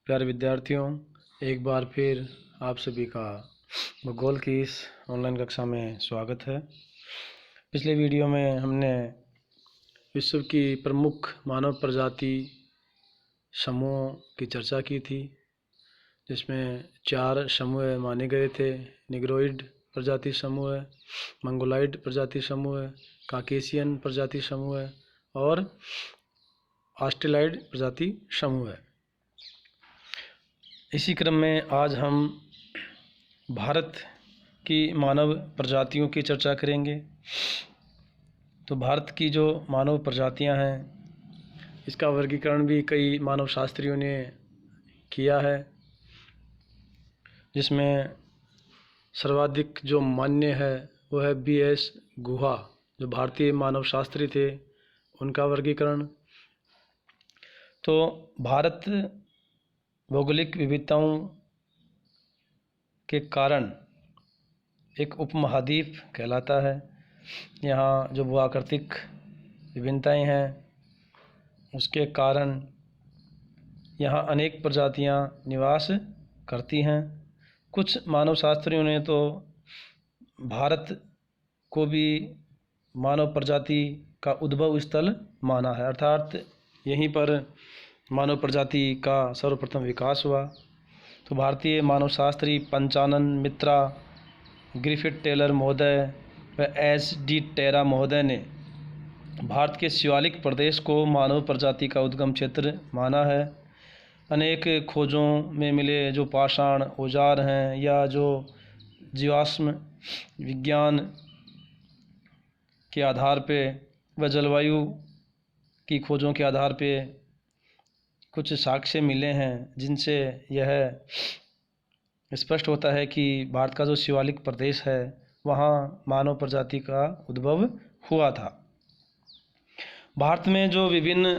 प्यारे विद्यार्थियों, एक बार फिर आप सभी का भूगोल की इस ऑनलाइन कक्षा में स्वागत है। पिछले वीडियो में हमने विश्व की प्रमुख मानव प्रजाति समूहों की चर्चा की थी, जिसमें 4 समूह माने गए थे। निग्रोइड प्रजाति समूह है, मंगोलाइड प्रजाति समूह है, काकेशियन प्रजाति समूह है और ऑस्ट्रेलाइड प्रजाति समूह है। इसी क्रम में आज हम भारत की मानव प्रजातियों की चर्चा करेंगे। तो भारत की जो मानव प्रजातियां हैं, इसका वर्गीकरण भी कई मानव शास्त्रियों ने किया है, जिसमें सर्वाधिक जो मान्य है वो है B.S. गुहा, जो भारतीय मानव शास्त्री थे, उनका वर्गीकरण। तो भारत भौगोलिक विविधताओं के कारण एक उपमहाद्वीप कहलाता है। यहाँ जो भूआकृतिक विभिन्नताएं हैं, उसके कारण यहाँ अनेक प्रजातियाँ निवास करती हैं। कुछ मानव शास्त्रियों ने तो भारत को भी मानव प्रजाति का उद्भव स्थल माना है, अर्थात यहीं पर मानव प्रजाति का सर्वप्रथम विकास हुआ। तो भारतीय मानव शास्त्री पंचानन मित्रा, ग्रिफिथ टेलर महोदय व S.D. टेरा महोदय ने भारत के शिवालिक प्रदेश को मानव प्रजाति का उद्गम क्षेत्र माना है। अनेक खोजों में मिले जो पाषाण औजार हैं या जो जीवाश्म विज्ञान के आधार पे व जलवायु की खोजों के आधार पे कुछ साक्ष्य मिले हैं, जिनसे यह स्पष्ट होता है कि भारत का जो शिवालिक प्रदेश है वहाँ मानव प्रजाति का उद्भव हुआ था। भारत में जो विभिन्न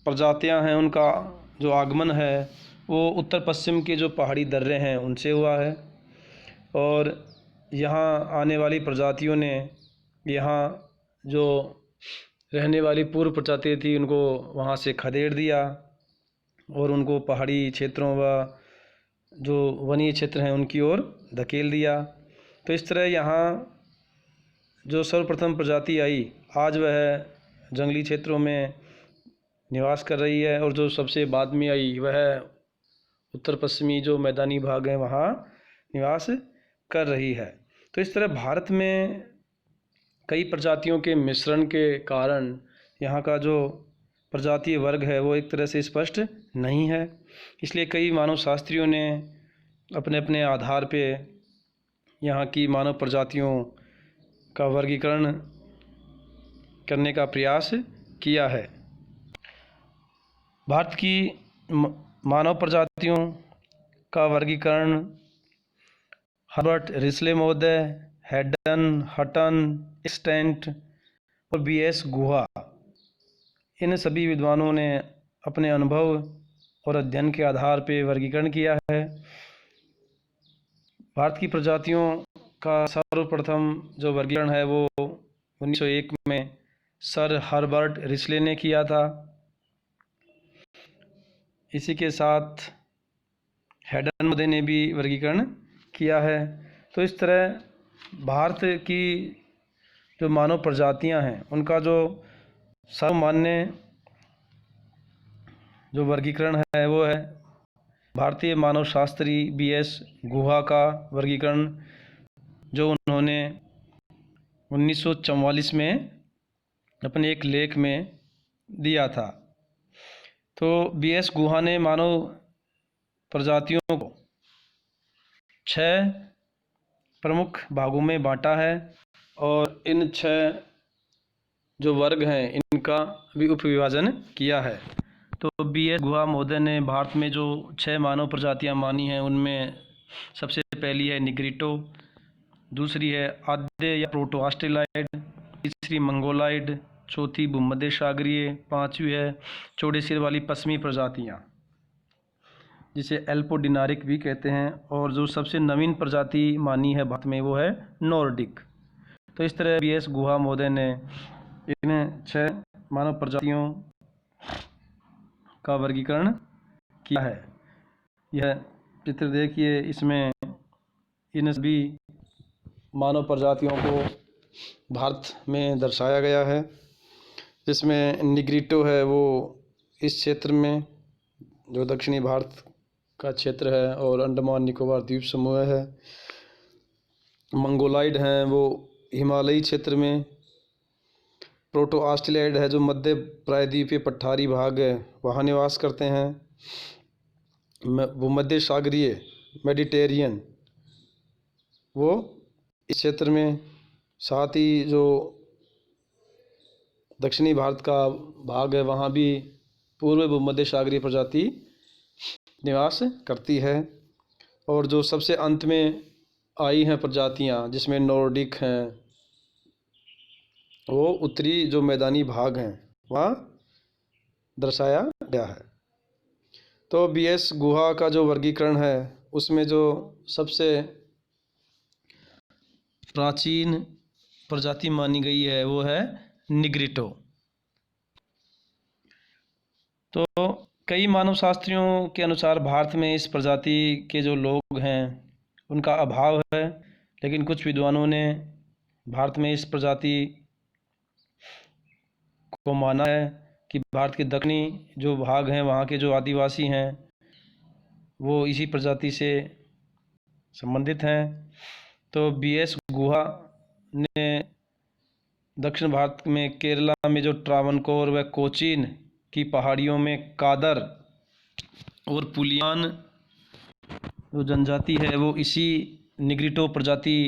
प्रजातियां हैं, उनका जो आगमन है वो उत्तर पश्चिम के जो पहाड़ी दर्रे हैं उनसे हुआ है, और यहाँ आने वाली प्रजातियों ने यहाँ जो रहने वाली पूर्व प्रजाति थी उनको वहाँ से खदेड़ दिया और उनको पहाड़ी क्षेत्रों व जो वनीय क्षेत्र हैं उनकी ओर धकेल दिया। तो इस तरह यहाँ जो सर्वप्रथम प्रजाति आई, आज वह जंगली क्षेत्रों में निवास कर रही है, और जो सबसे बाद में आई वह उत्तर पश्चिमी जो मैदानी भाग हैं वहाँ निवास कर रही है। तो इस तरह भारत में कई प्रजातियों के मिश्रण के कारण यहाँ का जो प्रजातीय वर्ग है वो एक तरह से स्पष्ट नहीं है। इसलिए कई मानव शास्त्रियों ने अपने अपने आधार पे यहाँ की मानव प्रजातियों का वर्गीकरण करने का प्रयास किया है। भारत की मानव प्रजातियों का वर्गीकरण हर्बर्ट रिस्ले महोदय, हैडन, हटन, स्टेंट और B.S. गुहा, इन सभी विद्वानों ने अपने अनुभव और अध्ययन के आधार पर वर्गीकरण किया है। भारत की प्रजातियों का सर्वप्रथम जो वर्गीकरण है वो 1901 में सर हर्बर्ट रिस्ले ने किया था। इसी के साथ हैडन महोदय ने भी वर्गीकरण किया है। तो इस तरह भारत की जो मानव प्रजातियां हैं उनका जो सर्वमान्य जो वर्गीकरण है वो है भारतीय मानव शास्त्री B.S. गुहा का वर्गीकरण, जो उन्होंने 1944 में अपने एक लेख में दिया था। तो B.S. गुहा ने मानव प्रजातियों को 6 प्रमुख भागों में बांटा है, और इन 6 जो वर्ग हैं इनका भी उपविभाजन किया है। तो B.S. गुहा महोदय ने भारत में जो 6 मानव प्रजातियां मानी हैं उनमें सबसे पहली है निग्रिटो, दूसरी है आद्य या प्रोटो ऑस्ट्रेलाइड, तीसरी मंगोलाइड, चौथी भूमध्य सागरीय, पांचवी है चौड़े सिर वाली पश्चिमी प्रजातियां जिसे एल्पोडिनारिक भी कहते हैं, और जो सबसे नवीन प्रजाति मानी है भारत में वो है नॉर्डिक। तो इस तरह B.S. गुहा महोदय ने इन 6 मानव प्रजातियों का वर्गीकरण किया है। यह चित्र देखिए, इसमें इन सभी मानव प्रजातियों को भारत में दर्शाया गया है, जिसमें निग्रिटो है वो इस क्षेत्र में जो दक्षिणी भारत का क्षेत्र है और अंडमान निकोबार द्वीप समूह है। मंगोलाइड हैं वो हिमालयी क्षेत्र में। प्रोटो ऑस्ट्रेलियाइड है जो मध्य प्रायद्वीपीय पठारी भाग है वहाँ निवास करते हैं। वो मध्य सागरीय मेडिटेरियन वो इस क्षेत्र में। साथ ही जो दक्षिणी भारत का भाग है वहाँ भी पूर्व भूमध्य सागरीय प्रजाति निवास करती है। और जो सबसे अंत में आई हैं प्रजातियाँ जिसमें नॉर्डिक हैं वो उत्तरी जो मैदानी भाग हैं वहाँ दर्शाया गया है। तो बीएस गुहा का जो वर्गीकरण है उसमें जो सबसे प्राचीन प्रजाति मानी गई है वो है निग्रिटो। तो कई मानव शास्त्रियों के अनुसार भारत में इस प्रजाति के जो लोग हैं उनका अभाव है, लेकिन कुछ विद्वानों ने भारत में इस प्रजाति को माना है कि भारत के दक्षिणी जो भाग हैं वहाँ के जो आदिवासी हैं वो इसी प्रजाति से संबंधित हैं। तो बीएस गुहा ने दक्षिण भारत में केरला में जो ट्रावनकोर व कोचीन की पहाड़ियों में कादर और पुलियान जो जनजाति है वो इसी निग्रिटो प्रजाति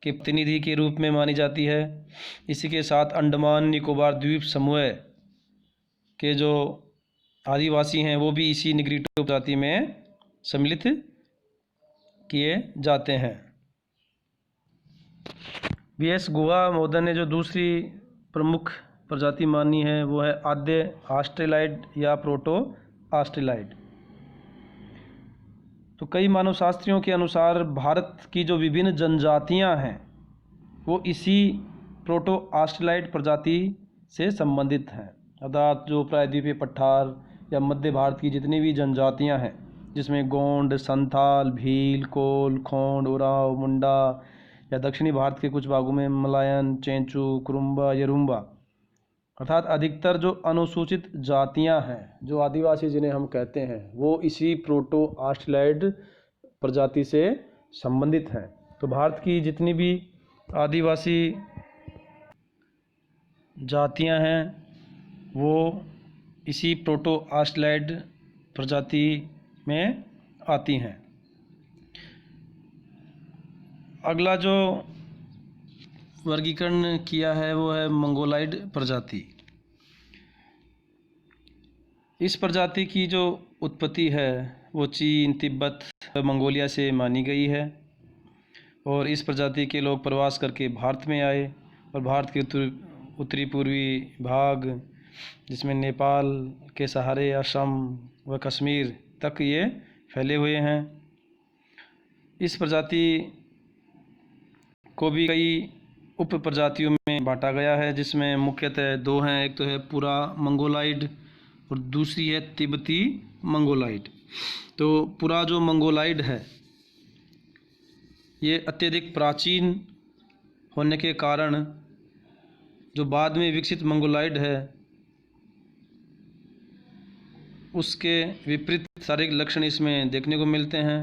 के प्रतिनिधि के रूप में मानी जाती है। इसी के साथ अंडमान निकोबार द्वीप समूह के जो आदिवासी हैं वो भी इसी निग्रिटो प्रजाति में सम्मिलित किए जाते हैं। बीएस गुहा महोदय ने जो दूसरी प्रमुख प्रजाति मानी है वो है आद्य ऑस्ट्रेलाइड या प्रोटो ऑस्ट्रेलाइड। तो कई मानव शास्त्रियों के अनुसार भारत की जो विभिन्न जनजातियां हैं वो इसी प्रोटो ऑस्ट्रेलाइड प्रजाति से संबंधित हैं, अर्थात जो प्रायद्वीपीय पठार या मध्य भारत की जितनी भी जनजातियां हैं जिसमें गोंड, संथाल, भील, कोल, खोंड, उराव, मुंडा या दक्षिणी भारत के कुछ भागों में मलायन, चेंचू, कुरुम्बा, यरुम्बा, अर्थात अधिकतर जो अनुसूचित जातियां हैं जो आदिवासी जिन्हें हम कहते हैं वो इसी प्रोटो ऑस्ट्रेलाइड प्रजाति से संबंधित हैं। तो भारत की जितनी भी आदिवासी जातियां हैं वो इसी प्रोटो ऑस्ट्रेलाइड प्रजाति में आती हैं। अगला जो वर्गीकरण किया है वो है मंगोलाइड प्रजाति। इस प्रजाति की जो उत्पत्ति है वो चीन, तिब्बत, मंगोलिया से मानी गई है और इस प्रजाति के लोग प्रवास करके भारत में आए और भारत के उत्तरी पूर्वी भाग जिसमें नेपाल के सहारे असम व कश्मीर तक ये फैले हुए हैं। इस प्रजाति को भी कई उप प्रजातियों में बांटा गया है जिसमें मुख्यतः दो हैं, एक तो है पूरा मंगोलाइड और दूसरी है तिब्बती मंगोलाइड। तो पूरा जो मंगोलाइड है ये अत्यधिक प्राचीन होने के कारण जो बाद में विकसित मंगोलाइड है उसके विपरीत शारीरिक लक्षण इसमें देखने को मिलते हैं।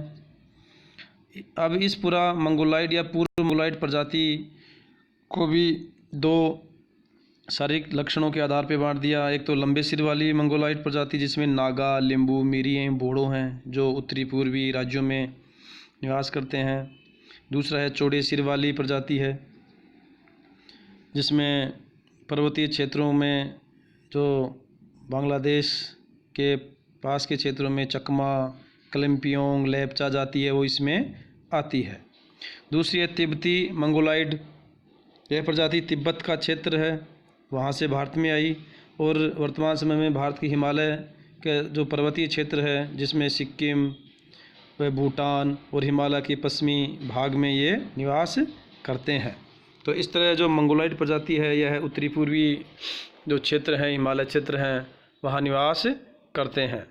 अब इस पूरा मंगोलाइड या पूर्व मंगोलाइड प्रजाति को भी दो शारीरिक लक्षणों के आधार पर बांट दिया। एक तो लंबे सिर वाली मंगोलाइड प्रजाति जिसमें नागा, लिम्बू, मिरी, बोडो हैं जो उत्तरी पूर्वी राज्यों में निवास करते हैं। दूसरा है चौड़े सिर वाली प्रजाति है जिसमें पर्वतीय क्षेत्रों में जो बांग्लादेश के पास के क्षेत्रों में चकमा, कलिम्पोंग, लेप्चा जाति है वो इसमें आती है। दूसरी है तिब्बती मंगोलाइड। यह प्रजाति तिब्बत का क्षेत्र है वहाँ से भारत में आई और वर्तमान समय में भारत के हिमालय के जो पर्वतीय क्षेत्र है जिसमें सिक्किम व भूटान और हिमालय के पश्चिमी भाग में ये निवास करते हैं। तो इस तरह जो मंगोलाइड प्रजाति है यह उत्तरी पूर्वी जो क्षेत्र है, हिमालय क्षेत्र हैं, वहाँ निवास करते हैं।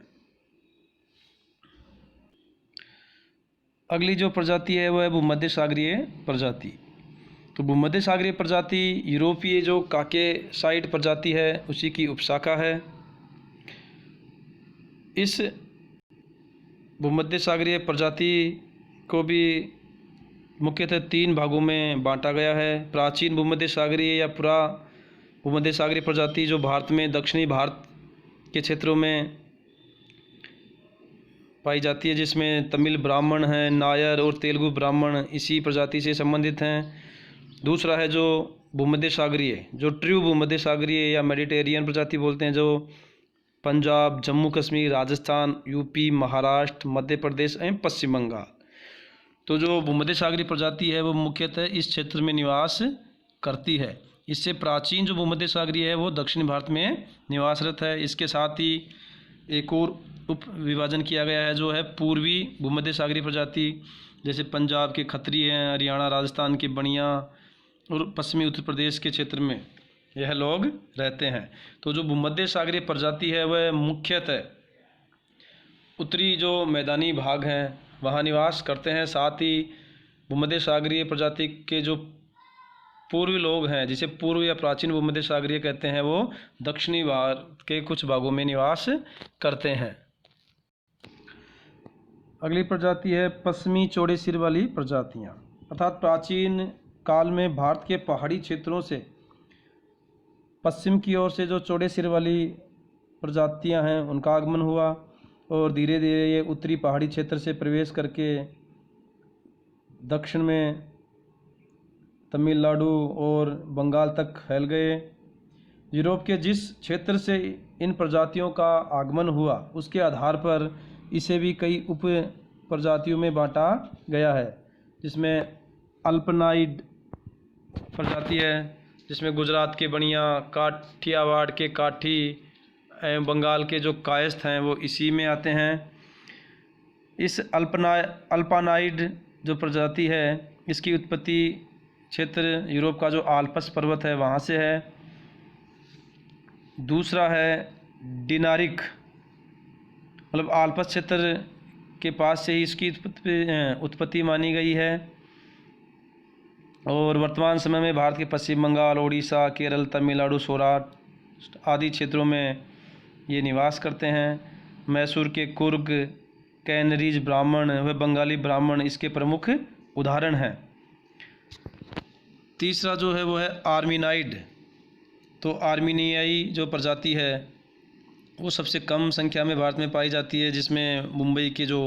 अगली जो प्रजाति है वह है भूमध्य सागरीय प्रजाति। तो भूमध्य सागरीय प्रजाति यूरोपीय जो काकेसाइड प्रजाति है उसी की उपशाखा है। इस भूमध्य सागरीय प्रजाति को भी मुख्यतः 3 भागों में बांटा गया है। प्राचीन भूमध्य सागरीय या पुरा भूमध्य सागरीय प्रजाति जो भारत में दक्षिणी भारत के क्षेत्रों में पाई जाती है, जिसमें तमिल ब्राह्मण हैं, नायर और तेलुगु ब्राह्मण इसी प्रजाति से संबंधित हैं। दूसरा है जो भूमध्य सागरीय, जो ट्रू भूमध्य सागरीय या मेडिटेरियन प्रजाति बोलते हैं, जो पंजाब, जम्मू कश्मीर, राजस्थान, यूपी, महाराष्ट्र, मध्य प्रदेश एवं पश्चिम बंगाल। तो जो भूमध्य सागरीय प्रजाति है वो मुख्यतः इस क्षेत्र में निवास करती है। इससे प्राचीन जो भूमध्य सागरीय है वो दक्षिण भारत में निवासरत है। इसके साथ ही एक और उप विभाजन किया गया है जो है पूर्वी भूमध्य सागरीय प्रजाति, जैसे पंजाब के खत्री हैं, हरियाणा राजस्थान के बनिया और पश्चिमी उत्तर प्रदेश के क्षेत्र में यह लोग रहते हैं। तो जो भूमध्य सागरीय प्रजाति है वह मुख्यतः उत्तरी जो मैदानी भाग हैं वहाँ निवास करते हैं। साथ ही भूमध्य सागरीय प्रजाति के जो पूर्वी लोग हैं, जिसे पूर्व या प्राचीन भूमध्य सागरीय कहते हैं, वो दक्षिणी भारत के कुछ भागों में निवास करते हैं। अगली प्रजाति है पश्चिमी चौड़े सिर वाली प्रजातियाँ। अर्थात प्राचीन काल में भारत के पहाड़ी क्षेत्रों से पश्चिम की ओर से जो चौड़े सिर वाली प्रजातियाँ हैं उनका आगमन हुआ और धीरे धीरे ये उत्तरी पहाड़ी क्षेत्र से प्रवेश करके दक्षिण में तमिलनाडु और बंगाल तक फैल गए। यूरोप के जिस क्षेत्र से इन प्रजातियों का आगमन हुआ उसके आधार पर इसे भी कई उप प्रजातियों में बांटा गया है, जिसमें अल्पनाइड प्रजाति है, जिसमें गुजरात के बनिया, काठियावाड़ के काठी एवं बंगाल के जो कायस्थ हैं वो इसी में आते हैं। इस अल्पानाइड जो प्रजाति है इसकी उत्पत्ति क्षेत्र यूरोप का जो आल्प्स पर्वत है वहाँ से है। दूसरा है डिनारिक, मतलब आल्प्स क्षेत्र के पास से ही इसकी उत्पत्ति मानी गई है और वर्तमान समय में भारत के पश्चिम बंगाल, उड़ीसा, केरल, तमिलनाडु, सौराष्ट्र आदि क्षेत्रों में ये निवास करते हैं। मैसूर के कुर्ग, कैनरीज ब्राह्मण व बंगाली ब्राह्मण इसके प्रमुख उदाहरण हैं। तीसरा जो है वो है आर्मीनाइड। तो आर्मीनियाई जो प्रजाति है वो सबसे कम संख्या में भारत में पाई जाती है, जिसमें मुंबई के जो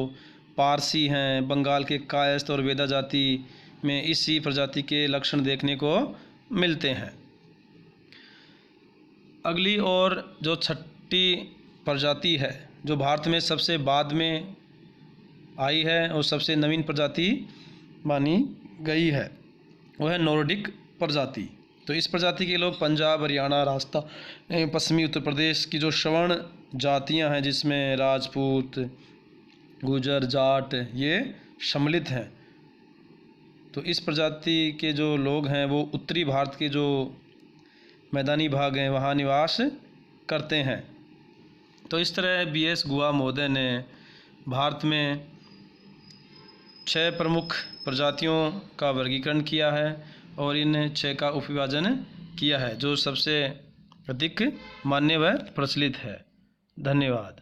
पारसी हैं, बंगाल के कायस्थ और वेदा जाति में इसी प्रजाति के लक्षण देखने को मिलते हैं। अगली और जो छठी प्रजाति है जो भारत में सबसे बाद में आई है और सबसे नवीन प्रजाति मानी गई है वो है नॉर्डिक प्रजाति। तो इस प्रजाति के लोग पंजाब, हरियाणा, राजस्थान, पश्चिमी उत्तर प्रदेश की जो श्रवण जातियां हैं, जिसमें राजपूत, गुजर, जाट ये सम्मिलित हैं। तो इस प्रजाति के जो लोग हैं वो उत्तरी भारत के जो मैदानी भाग हैं वहाँ निवास करते हैं। तो इस तरह BS गुहा महोदय ने भारत में 6 प्रमुख प्रजातियों का वर्गीकरण किया है और इन 6 का उपविभाजन किया है जो सबसे अधिक मान्य व प्रचलित है। धन्यवाद।